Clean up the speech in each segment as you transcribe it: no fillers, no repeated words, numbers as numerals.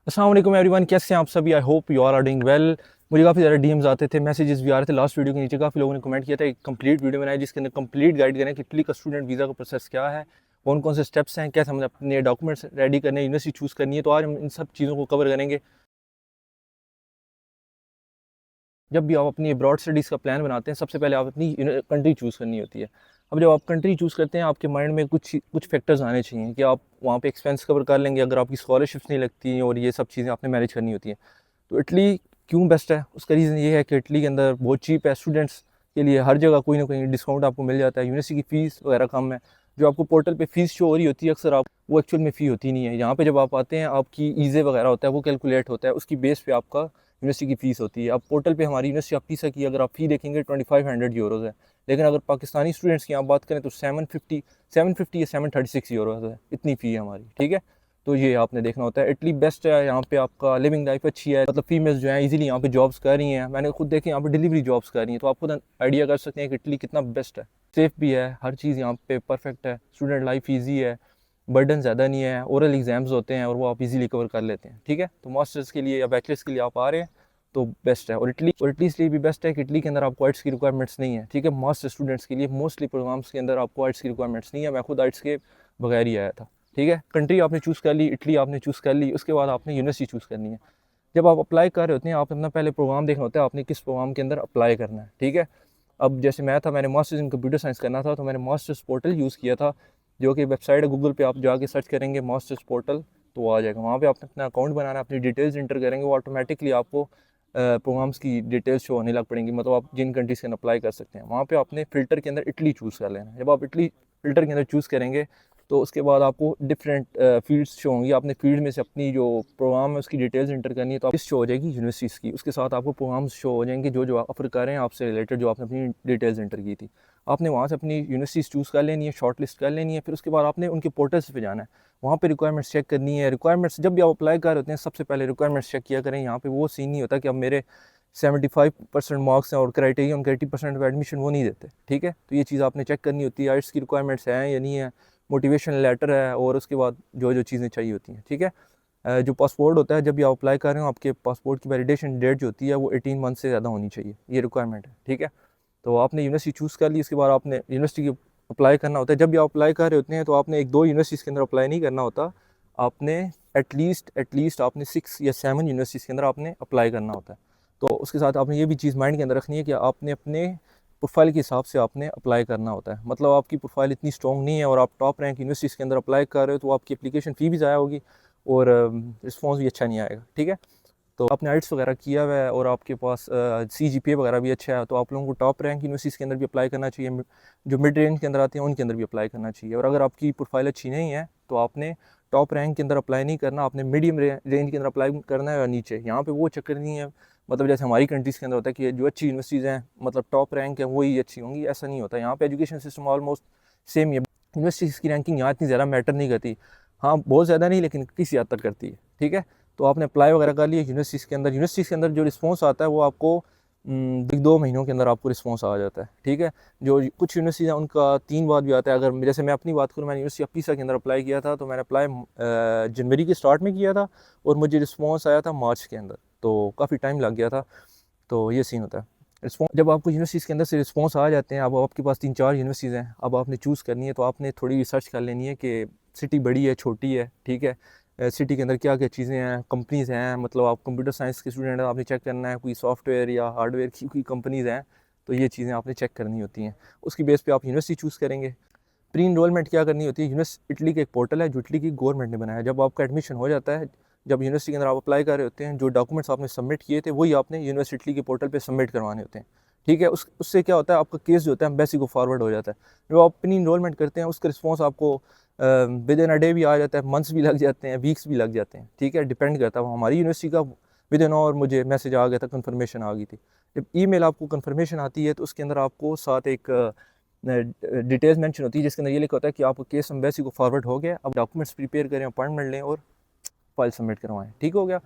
अस्सलाम वालेकुम एवरीवन, कैसे हैं आप सभी। I hope you are doing well. मुझे काफ़ी ज़्यादा डीएम्स आते थे, मैसेजेस भी आ रहे थे। लास्ट वीडियो के नीचे काफ़ी लोगों ने कमेंट किया था, एक कंप्लीट वीडियो बनाया जिसके अंदर कंप्लीट गाइड करें कि इटली का स्टूडेंट वीज़ा का प्रोसेस क्या है, कौन कौन से स्टेप्स हैं, कैसे हमें अपने डॉक्यूमेंट्स रेडी करने हैं, यूनिवर्सिटी चूज़ करनी है। तो आज हम इन सब चीज़ों को कवर करेंगे। जब भी आप अपनी अब्रॉड स्टडीज़ का प्लान बनाते हैं, सबसे पहले आप अपनी कंट्री चूज़ करनी होती है। अब जब आप कंट्री चूज़ करते हैं, आपके माइंड में कुछ कुछ फैक्टर्स आने चाहिए कि आप वहाँ पे एक्सपेंस कवर कर लेंगे, अगर आपकी स्कॉलरशिप्स नहीं लगती और ये सब चीज़ें आपने मैनेज करनी होती हैं। तो इटली क्यों बेस्ट है, उसका रीज़न ये है कि इटली के अंदर बहुत चीप है। स्टूडेंट्स के लिए हर जगह कोई ना कोई डिस्काउंट आपको मिल जाता है। यूनिवर्सिटी की फ़ीस वगैरह कम है। जो आपको पोर्टल पे फ़ीस शो हो रही होती है, अक्सर आप वो एक्चुअल में फ़ी होती नहीं है। यहाँ पे जब आप आते हैं, आपकी ईज़े वगैरह होता है, वो कैलकुलेट होता है, उसकी बेस पे आपका यूनिवर्सिटी की फ़ीस होती है। अब पोर्टल पे हमारी यूनिवर्सिटी आप फ़ीस की अगर आप फ़ी देखेंगे 2500 यूरोज़ है। लेकिन अगर पाकिस्तानी स्टूडेंट्स की आप बात करें तो 750 या 736 यूरोज़ है, इतनी फ़ी है हमारी। ठीक है, तो ये आपने देखना होता है। इटली बेस्ट है, यहाँ पे आपका लिविंग लाइफ अच्छी है, मतलब फीमेल्स जो हैं इजीली यहाँ पे जॉब्स कर रही हैं। मैंने खुद देखी यहाँ पे डिलीवरी जॉब्स कर रही हैं, तो आप खुद आइडिया कर सकते हैं कि इटली कितना बेस्ट है। सेफ भी है, हर चीज़ यहाँ पे परफेक्ट है, स्टूडेंट लाइफ ईजी है, बर्डन ज़्यादा नहीं है, ओरल एग्जाम्स होते हैं और वो आप इजीली कवर कर लेते हैं। ठीक है, तो मास्टर्स के लिए या बैचलर्स के लिए आप आ रहे हैं तो बेस्ट है। और इटली इसलिए भी बेस्ट है कि इटली के अंदर आपको आर्ट्स की रिक्वायरमेंट्स नहीं है। ठीक है, मास्टर स्टूडेंट्स के लिए मोस्टली प्रोग्राम्स के अंदर आपको आर्ट्स की रिक्वायरमेंट्स नहीं है। मैं खुद आर्ट्स के बगैर ही आया था। ठीक है, कंट्री आपने चूज़ कर ली, इटली आपने चूज़ कर ली, उसके बाद आपने यूनिवर्सिटी चूज़ करनी है। जब आप अप्लाई कर रहे होते हैं, आप अपना पहले प्रोग्राम देखना होता है, आपने किस प्रोग्राम के अंदर अप्लाई करना है। ठीक है, अब जैसे मैं था, मैंने मास्टर्स इन कंप्यूटर साइंस करना था, तो मैंने मास्टर्स पोर्टल यूज़ किया था, जो कि वेबसाइट है। गूगल पे आप जाके सर्च करेंगे मास्टर्स पोर्टल तो आ जाएगा। वहाँ पे आपने अपना अकाउंट बनाना है, अपनी डिटेल्स इंटर करेंगे, वो ऑटोमेटिकली आपको प्रोग्राम्स की डिटेल्स शो होने लग पड़ेंगी, मतलब आप जिन कंट्रीज़ के अंदर अप्लाई कर सकते हैं। वहाँ पे आपने फ़िल्टर के अंदर इटली चूज़ कर लेना है। जब आप इटली फ़िल्टर के अंदर चूज़ करेंगे तो उसके बाद आपको डिफरेंट फ़ील्ड्स शो होंगी। आपने फ़ील्ड में से अपनी जो प्रोग्राम है उसकी डिटेल्स इंटर करनी है, तो लिस्ट शो हो जाएगी यूनिवर्सिटीज़ की। उसके साथ आपको प्रोग्राम्स शो हो जाएंगे जो जो ऑफर कर रहे हैं आपसे रिलेटेड, जो आपने अपनी डिटेल्स इंटर की थी। आपने वहाँ से अपनी यूनिवर्सिटीज़ चूज़ कर लेनी है, शॉर्ट लिस्ट कर लेनी है। फिर उसके बाद आपने उनके पोर्टल्स पे जाना है, वहाँ पे रिक्वायरमेंट्स चेक करनी है। रिक्वायरमेंट्स जब भी आप अप्लाई कर रहे होते हैं, सबसे पहले रिक्वायरमेंट्स चेक किया करें। यहाँ पे वो सीन नहीं होता कि अब मेरे 75% मार्क्स हैं और क्राइटेरिया उनके 80% पे एडमिशन वो नहीं देते। ठीक है, तो ये चीज़ आपने चेक करनी होती है, आर्ट्स की रिक्वायरमेंट्स हैं या नहीं है, मोटिवेशन लेटर है, और उसके बाद जो जो चीज़ें चाहिए होती हैं। ठीक है, जो पासपोर्ट होता है, जब भी आप अप्लाई कर रहे हो, आपके पासपोर्ट की वैलिडेशन डेट जो होती है वो 18 मंथ से ज़्यादा होनी चाहिए, ये रिक्वायरमेंट है। ठीक है, तो आपने यूनिवर्सिटी चूज़ कर ली, इसके बाद आपने यूनिवर्सिटी की अप्लाई करना होता है। जब भी आप अप्लाई कर रहे होते हैं तो आपने एक दो यूनिवर्सिटीज़ के अंदर अप्लाई नहीं करना होता, आपने एटलीस्ट आपने 6 या 7 यूनिवर्सिटीज़ के अंदर आपने अप्लाई करना होता है। तो उसके साथ आपने ये भी चीज़ माइंड के अंदर रखनी है कि आपने अपने प्रोफाइल के हिसाब से आपने अप्लाई करना होता है। मतलब आपकी प्रोफाइल इतनी स्ट्रॉन्ग नहीं है और आप टॉप रैंक यूनिवर्सिटीज़ के अंदर अप्लाई कर रहे हो, तो आपकी एप्लीकेशन फ़ी भी ज़ाया होगी और रिस्पॉन्स भी अच्छा नहीं आएगा। ठीक है, तो आपने आइट्स वगैरह किया हुआ है और आपके पास CGPA वगैरह भी अच्छा है, तो आप लोगों को टॉप रैंक यूनिवर्सिटीज़ के अंदर भी अप्लाई करना चाहिए। जो मिड रेंज के अंदर आते हैं उनके अंदर भी अप्लाई करना चाहिए। और अगर आपकी प्रोफाइल अच्छी नहीं है तो आपने टॉप रैंक के अंदर अप्लाई नहीं करना, आपने मीडियम रेंज के अंदर अप्लाई करना है या नीचे। यहाँ पे वो चक्कर नहीं है, मतलब जैसे हमारी कंट्रीज़ के अंदर होता है कि जो अच्छी यूनिवर्सिटीज़ हैं, मतलब टॉप रैंक है, वही अच्छी होंगी, ऐसा नहीं होता। यहाँ पे एजुकेशन सिस्टम ऑलमोस्ट सेम ही है। यूनिवर्सिटीज़ की रैंकिंग यहाँ इतनी ज़्यादा मैटर नहीं करती, हाँ बहुत ज़्यादा नहीं, लेकिन किसी हद तक करती है। ठीक है, तो आपने अप्लाई वगैरह कर लिया यूनिवर्सिटीज़ के अंदर। यूनिवर्सिटीज़ के अंदर जो रिस्पॉन्स आता है वो आपको 2 महीनों के अंदर आपको रिस्पॉन्स आ जाता है। ठीक है, जो कुछ यूनिवर्सिटीज़ हैं उनका 3 बार भी आता है। अगर जैसे मैं अपनी बात करूँ, मैंने यूनिवर्सिटी अपीसा के अंदर अप्लाई किया था, तो मैंने अप्लाई जनवरी के स्टार्ट में किया था और मुझे रिस्पॉन्स आया था मार्च के अंदर, तो काफ़ी टाइम लग गया था। तो ये सीन होता है। रिस्पॉन्स जब आपको यूनिवर्सिटीज़ के अंदर से रिस्पॉन्स आ जाते हैं, अब आपके पास 3-4 यूनिवर्सिटीज़ हैं, अब आपने चूज़ करनी है, तो आपने थोड़ी रिसर्च कर लेनी है कि सिटी बड़ी है छोटी है। ठीक है, सिटी के अंदर क्या क्या चीज़ें हैं, कंपनीज़ हैं, मतलब आप कंप्यूटर साइंस के स्टूडेंट हैं, आपने चेक करना है कोई सॉफ्टवेयर या हार्डवेयर की कोई कंपनीज़ हैं, तो ये चीज़ें आपने चेक करनी होती हैं। उसकी बेस पे आप यूनिवर्सिटी चूज़ करेंगे। प्री इनरोलमेंट क्या करनी होती है, इटली का एक पोर्टल है जो इटली की गवर्नमेंट ने बनाया है। जब आपका एडमिशन हो जाता है, जब यूनिवर्सिटी के अंदर आप अप्लाई कर रहे होते हैं, जो डॉक्यूमेंट्स आपने सबमिट किए थे वही आपने यूनिवर्सिटी के पोर्टल पे सबमिट करवाने होते हैं। ठीक है, उससे क्या होता है, आपका केस जो होता है एम्बेसी को फॉरवर्ड हो जाता है। जो आप अपनी इनरोलमेंट करते हैं उसका रिस्पॉन्स आपको विद इन अ डे भी आ जाता है, मंथ्स भी लग जाते हैं, वीक्स भी लग जाते हैं। ठीक है, डिपेंड करता है। हमारी यूनिवर्सिटी का विद इन आवर मुझे मैसेज आ गया था, कन्फर्मेशन आ गई थी। जब ईमेल आपको कन्फर्मेशन आती है तो उसके अंदर आपको साथ एक डिटेल्स मेंशन होती है, जिसके अंदर ये लिखा होता है कि आपका केस एम्बेसी को फॉरवर्ड हो गया, अब डॉक्यूमेंट्स प्रिपेयर करें, अपॉइंटमेंट लें और फाइल सबमिट करवाएं। ठीक हो गया,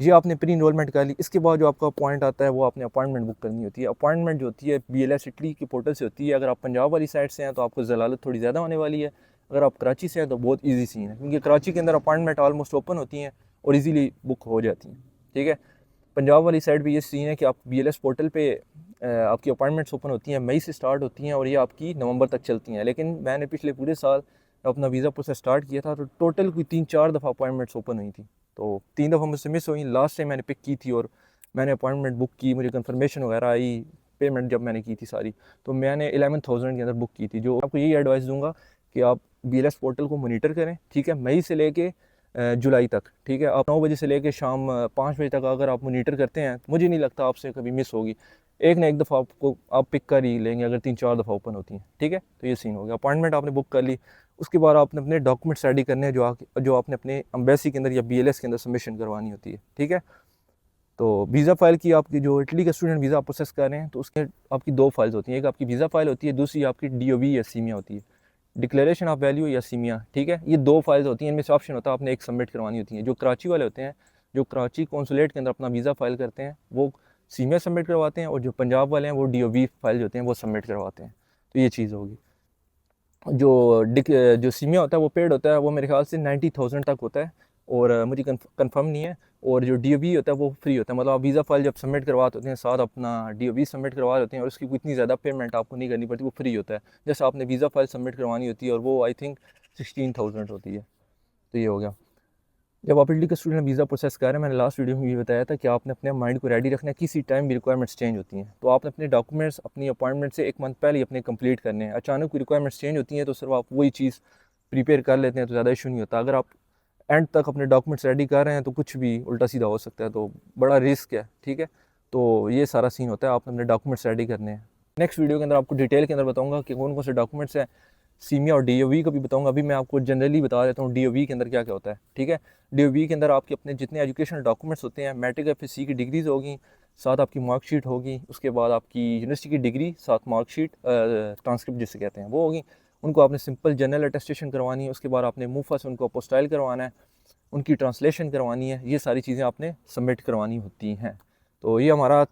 ये आपने प्री इनरोलमेंट कर ली। इसके बाद जो आपका पॉइंट आता है वो आपने अपॉइंटमेंट बुक करनी होती है। अपॉइंटमेंट जो होती है BLS इटली के पोर्टल से होती है। अगर आप पंजाब वाली साइड से हैं तो आपको जलालत थोड़ी ज़्यादा होने वाली है, अगर आप कराची से हैं तो बहुत ईजी सीन है, क्योंकि कराची के अंदर अपॉइंटमेंट ऑलमोस्ट ओपन होती हैं और इजीली बुक हो जाती हैं। ठीक है, पंजाब वाली साइड पे ये सीन है कि आप BLS पोर्टल पे आपकी अपॉइंटमेंट्स ओपन होती हैं, मई से स्टार्ट होती हैं और ये आपकी नवंबर तक चलती हैं। लेकिन मैंने पिछले पूरे साल अपना वीज़ा प्रोसेस स्टार्ट किया था तो टोटल कोई 3-4 दफ़ा अपॉइंटमेंट्स ओपन हुई थी, तो 3 दफ़ा मुझसे मिस हुई। लास्ट टाइम मैंने पिक की थी और मैंने अपॉइंटमेंट बुक की, मुझे कंफर्मेशन वगैरह आई, पेमेंट जब मैंने की थी सारी, तो मैंने 11,000 के अंदर बुक की थी। जो आपको यही एडवाइस दूंगा कि आप BLS पोर्टल को मोनीटर करें। ठीक है, मई से लेके जुलाई तक। ठीक है, आप 9 बजे से लेके शाम 5 बजे तक अगर आप मोनीटर करते हैं, मुझे नहीं लगता आपसे कभी मिस होगी। एक ना एक दफ़ा आपको आप पिक कर ही लेंगे अगर 3-4 दफ़ा ओपन होती हैं। ठीक है, तो ये सीन हो गया। अपॉइंटमेंट आपने बुक कर ली, उसके बाद आपने अपने डॉक्यूमेंट्स रेडी करने हैं जो आपने अपने एम्बेसी के अंदर या BLS के अंदर सबमिशन करवानी होती है। ठीक है, तो वीज़ा फ़ाइल की आपकी जो इटली का स्टूडेंट वीज़ा आप प्रोसेस कर रहे हैं तो उसके आपकी 2 फाइल्स होती हैं, एक आपकी वीज़ा फ़ाइल होती है, दूसरी आपकी DOV या सीमिया होती है, डिक्लेरेशन ऑफ वैल्यू या सीमिया। ठीक है, ये 2 फाइल्स होती हैं, इनमें से ऑप्शन होता है आपने एक सबमिट करवानी होती है। जो कराची वाले होते हैं, जो कराची कौंसुलेट के अंदर अपना वीज़ा फ़ाइल करते हैं, वो सीमिया सबमिट करवाते हैं और जो पंजाब वाले हैं वो DOV फाइल जो होते हैं वो सबमिट करवाते हैं। तो ये चीज़ होगी। जो सीमिया होता है वो पेड होता है, वो मेरे ख्याल से 90,000 तक होता है और मुझे कंफर्म नहीं है। और जो DOV होता है वो फ्री होता है, मतलब आप वीज़ा फाइल जब सबमिट करवाते होते हैं साथ अपना DOV सबमिट करवा होते हैं और उसकी कोई इतनी ज़्यादा पेमेंट आपको नहीं करनी पड़ती, वो फ्री होता है। जैसे आपने वीज़ा फाइल सबमिट करवानी होती है और वो आई थिंक 16,000 होती है। तो ये हो गया। जब आप इटली का स्टूडेंट वीज़ा प्रोसेस कर रहे हैं, मैंने लास्ट वीडियो में ये बताया था कि आपने अपने माइंड को रेडी रखना है, किसी टाइम भी रिक्वायरमेंट्स चेंज होती हैं, तो आपने अपने डॉक्यूमेंट्स अपनी अपॉइंटमेंट से 1 मंथ पहले ही अपने कंप्लीट करने हैं। अचानक कोई रिक्वायरमेंट्स चेंज होती हैं तो सिर्फ आप वही चीज़ प्रिपेयर कर लेते हैं तो ज़्यादा इशू नहीं होता। अगर आप एंड तक अपने डॉक्यूमेंट्स रेडी कर रहे हैं तो कुछ भी उल्टा सीधा हो सकता है, तो बड़ा रिस्क है। ठीक है, तो ये सारा सीन होता है, आपने अपने डॉक्यूमेंट्स रेडी करने हैं। नेक्स्ट वीडियो के अंदर आपको डिटेल के अंदर बताऊंगा कि कौन कौन से डॉक्यूमेंट्स हैं, सीमिया और DOV का भी बताऊंगा। अभी मैं आपको जनरली बता देता हूँ DOV के अंदर क्या क्या होता है। ठीक है, DOV के अंदर आपके अपने जितने एजुकेशनल डॉक्यूमेंट्स होते हैं, मैट्रिक FSC की डिग्रीज होगी, साथ आपकी मार्कशीट होगी, उसके बाद आपकी यूनिवर्सिटी की डिग्री, साथ मार्कशीट ट्रांसक्रिप्ट जिसे कहते हैं वो होगी। उनको आपने सिंपल जनरल अटेस्टेशन करवानी है, उसके बाद आपने मुफा से उनको अपोस्टाइल करवाना है, उनकी ट्रांसलेशन करवानी है, ये सारी चीज़ें आपने सबमिट करवानी होती हैं। तो ये हमारा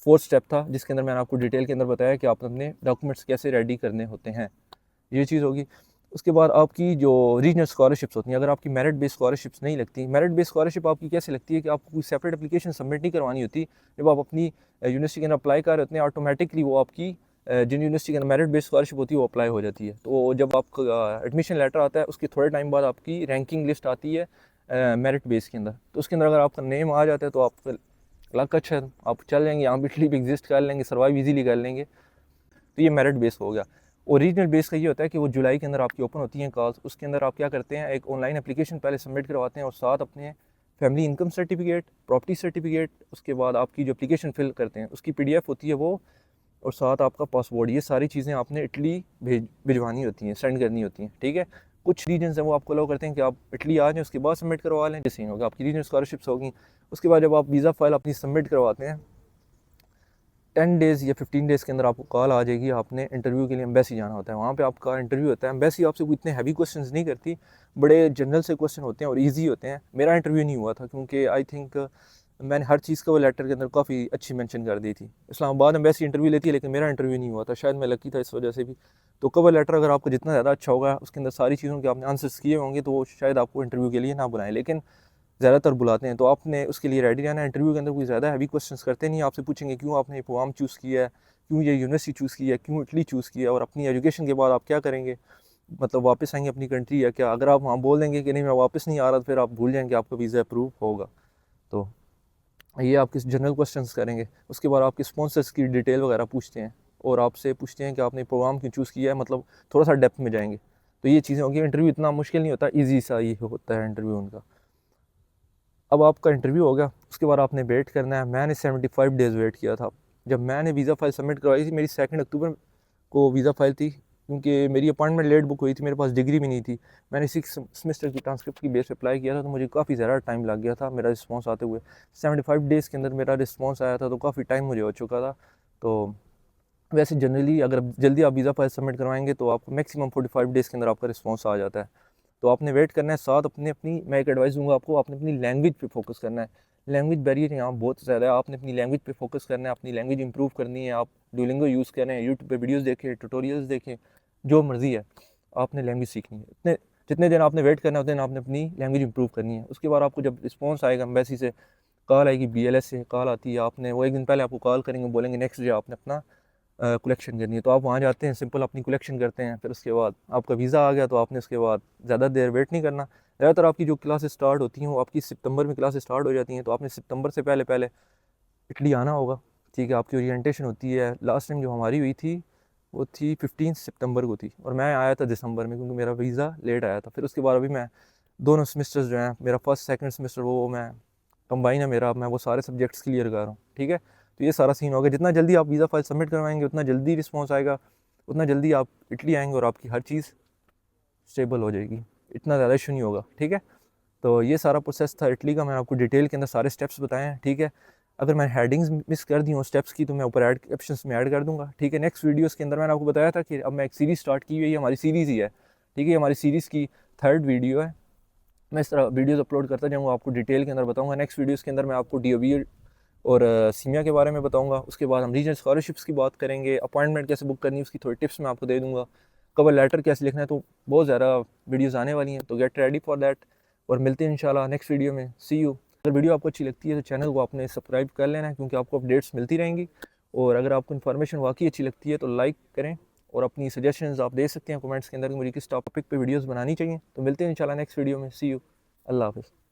4th स्टेप था जिसके अंदर मैंने आपको डिटेल के अंदर बताया कि आप अपने डॉक्यूमेंट्स कैसे रेडी करने होते हैं। ये चीज़ होगी। उसके बाद आपकी जो रीजनल स्कॉलरशिप्स होती हैं, अगर आपकी मेरिट बेस्ड स्कॉलरशिप्स नहीं लगती, मेरिट बेस्ड स्कॉलरशिप आपकी कैसे लगती है कि आपको कोई सेपरेट एप्लीकेशन सबमिट नहीं करवानी होती। जब आप अपनी यूनिवर्सिटी के अंदर अप्लाई कर रहे होते हैं, ऑटोमेटिकली वो आपकी जिन यूनिवर्सिटी के अंदर मेरिट बेस्ड स्कॉलरशिप होती है वो अप्लाई हो जाती है। तो जब आपका एडमिशन लेटर आता है उसके थोड़े टाइम बाद आपकी रैंकिंग लिस्ट आती है मेरिट बेस के अंदर, तो उसके अंदर अगर आपका नेम आ जाता है तो आप लक अच्छा है, आप चल जाएंगे, यहाँ इटली भी एग्जिस्ट कर लेंगे, सर्वाइव इजीली कर लेंगे। तो ये मेरिट बेस हो गया। ओरिजिनल बेस का ये होता है कि वो जुलाई के अंदर आपकी ओपन होती हैं कॉल्स, उसके अंदर आप क्या करते हैं, एक ऑनलाइन एप्लीकेशन पहले सबमिट करवाते हैं और साथ अपने family income certificate, property certificate, उसके बाद आपकी जो एप्लीकेशन फिल करते हैं उसकी PDF होती है वो, और साथ आपका पासपोर्ट, ये सारी चीज़ें आपने इटली भिजवानी होती हैं, सेंड करनी होती हैं। ठीक है, कुछ रीजन हैं वो आपको अलाउ करते हैं कि आप इटली आ जाएँ उसके बाद सबमिट करवा लें, जैसे होगा आपकी रीजनल स्कॉलरशिप्स होगी। उसके बाद जब आप वीज़ा फाइल अपनी सबमिट करवाते हैं 10 डेज़ या 15 डेज़ के अंदर आपको कॉल आ जाएगी, आपने इंटरव्यू के लिए एम्बेसी जाना होता है। वहाँ पे आपका इंटरव्यू होता है। एम्बेसी आपसे कोई इतने हैवी क्वेश्चंस नहीं करती, बड़े जनरल से क्वेश्चन होते हैं और इजी होते हैं। मेरा इंटरव्यू नहीं हुआ था क्योंकि आई थिंक मैंने हर चीज़ का वो लेटर के अंदर काफ़ी अच्छी मेंशन कर दी थी। इस्लामाबाद एम्बेसी इंटरव्यू लेती है लेकिन मेरा इंटरव्यू नहीं हुआ था, शायद मैं लकी था इस वजह से भी। तो कवर लेटर अगर आपको जितना ज़्यादा अच्छा होगा, उसके अंदर सारी चीज़ों के आपने आंसर्स किए होंगे, तो वो शायद आपको इंटरव्यू के लिए ना बुलाएं, लेकिन ज़्यादातर बुलाते हैं। तो आपने उसके लिए रेडी रहना है। इंटरव्यू के अंदर कोई ज़्यादा हैवी क्वेश्चंस करते नहीं, आपसे पूछेंगे क्यों आपने प्रोग्राम चूज़ किया है, क्यों ये यूनिवर्सिटी चूज़ की है, क्यों इटली चूज़ किया, और अपनी एजुकेशन के बाद आप क्या करेंगे, मतलब वापस आएंगे अपनी कंट्री या क्या। अगर आप वहाँ बोल देंगे कि नहीं मैं वापस नहीं आ रहा, तो फिर आप भूल जाएंगे आपका वीज़ा अप्रूव होगा। तो ये आपके जनरल क्वेश्चंस करेंगे। उसके बाद आपके स्पॉन्सर्स की डिटेल वगैरह पूछते हैं और आपसे पूछते हैं कि आपने प्रोग्राम क्यों चूज़ किया है, मतलब थोड़ा सा डेप्थ में जाएंगे। तो ये चीज़ें होंगी। इंटरव्यू इतना मुश्किल नहीं होता, ईजी सा ही होता है इंटरव्यू उनका। अब आपका इंटरव्यू हो गया, उसके बाद आपने वेट करना है। मैंने 75 डेज़ वेट किया था। जब मैंने वीज़ा फाइल सबमिट करवाई थी, मेरी 2 अक्टूबर को वीज़ा फाइल थी, क्योंकि मेरी अपॉइंटमेंट लेट बुक हुई थी, मेरे पास डिग्री भी नहीं थी। मैंने 6 सेमेस्टर की ट्रांसक्रिप्ट की बेस पे अप्लाई किया था, तो मुझे काफ़ी ज़्यादा टाइम लग गया था मेरा रिस्पॉन्स आते हुए। 75 डेज़ के अंदर मेरा रिस्पॉन्स आया था, तो काफ़ी टाइम मुझे हो चुका था। तो वैसे जनरली अगर जल्दी आप वीज़ा फाइल सबमिट करवाएंगे तो आपको मैक्सिमम 45 डेज़ के अंदर आपका रिस्पॉन्स आ जाता है। तो आपने वेट करना है। साथ अपनी मैं एक एडवाइस दूंगा आपको, आपने अपनी लैंग्वेज पे फोकस करना है। लैंग्वेज बैरियर यहाँ बहुत ज़्यादा है, आपने अपनी लैंग्वेज पे फोकस करना है, अपनी लैंग्वेज इंप्रूव करनी है। आप डुओलिंगो यूज़ करें, यूट्यूब पे वीडियोस देखें, ट्यूटोरियल्स देखें, जो मर्ज़ी है, आपने लैंग्वेज सीखनी है। इतने जितने दिन आपने वेट करना है उतने दिन आपने अपनी लैंग्वेज इंप्रूव करनी है। उसके बाद आपको जब रिस्पॉन्स आएगा एम्बेसी से, कॉल आएगी, BLS से कॉल आती है, आपने वो एक दिन पहले आपको कॉल करेंगे, बोलेंगे नेक्स्ट डे आपने अपना कलेक्शन करनी है, तो आप वहाँ जाते हैं, सिंपल अपनी कलेक्शन करते हैं। फिर उसके बाद आपका वीज़ा आ गया तो आपने उसके बाद ज़्यादा देर वेट नहीं करना। ज़्यादातर आपकी जो क्लासेस स्टार्ट होती हैं वो आपकी सितंबर में क्लासेस स्टार्ट हो जाती हैं, तो आपने सितंबर से पहले पहले इटली आना होगा। ठीक है, आपकी ओरिएंटेशन होती है, लास्ट टाइम जो हमारी हुई थी वो थी 15 सितंबर को थी, और मैं आया था दिसंबर में क्योंकि मेरा वीज़ा लेट आया था। फिर उसके बाद अभी मैं दोनों सेमेस्टर्स जो हैं, मेरा फर्स्ट सेकंड सेमेस्टर वो मैं कंबाइन है मेरा, मैं वो सारे सब्जेक्ट्स क्लियर कर रहा हूँ। ठीक है, तो ये सारा सीन होगा। जितना जल्दी आप वीज़ा फाइल सबमिट करवाएंगे उतना जल्दी रिस्पॉन्स आएगा, उतना जल्दी आप इटली आएंगे और आपकी हर चीज़ स्टेबल हो जाएगी, इतना ज़्यादा इशू नहीं होगा। ठीक है, तो ये सारा प्रोसेस था इटली का, मैंने आपको डिटेल के अंदर सारे स्टेप्स बताए हैं। ठीक है, अगर मैं हेडिंग्स मिस कर दी हूँ स्टेप्स की तो मैं ऊपर ऐड ऑप्शंस में ऐड कर दूंगा। ठीक है, नेक्स्ट वीडियोस के अंदर मैंने आपको बताया था कि अब मैं एक सीरीज़ स्टार्ट की हुई है, हमारी सीरीज़ ही है। ठीक है, हमारी सीरीज़ की 3rd वीडियो है। मैं इस तरह वीडियोस अपलोड करता जाऊँगा, आपको डिटेल के अंदर बताऊँगा। नेक्स्ट वीडियोस के अंदर मैं आपको DOB और सीमिया के बारे में बताऊँगा। उसके बाद हम रीजनल स्कॉलरशिप्स की बात करेंगे, अपॉइंटमेंट कैसे बुक करनी है उसकी थोड़ी टिप्स मैं आपको दे दूँगा, कवर लेटर कैसे लिखना है। तो बहुत ज़्यादा वीडियोज़ आने वाली हैं, तो गेट रेडी फॉर दैट, और मिलते हैं इंशाल्लाह नेक्स्ट वीडियो में। सी यू। अगर वीडियो आपको अच्छी लगती है तो चैनल को आपने सब्सक्राइब कर लेना है, क्योंकि आपको अपडेट्स मिलती रहेंगी। और अगर आपको इन्फॉर्मेशन वाकई अच्छी लगती है तो लाइक करें, और अपनी सजेशंस आप दे सकते हैं कमेंट्स के अंदर कि मुझे किस टॉपिक पे वीडियोस बनानी चाहिए। तो मिलते हैं इंशाल्लाह नेक्स्ट वीडियो में। सी यू। अल्लाह हाफ़िज़।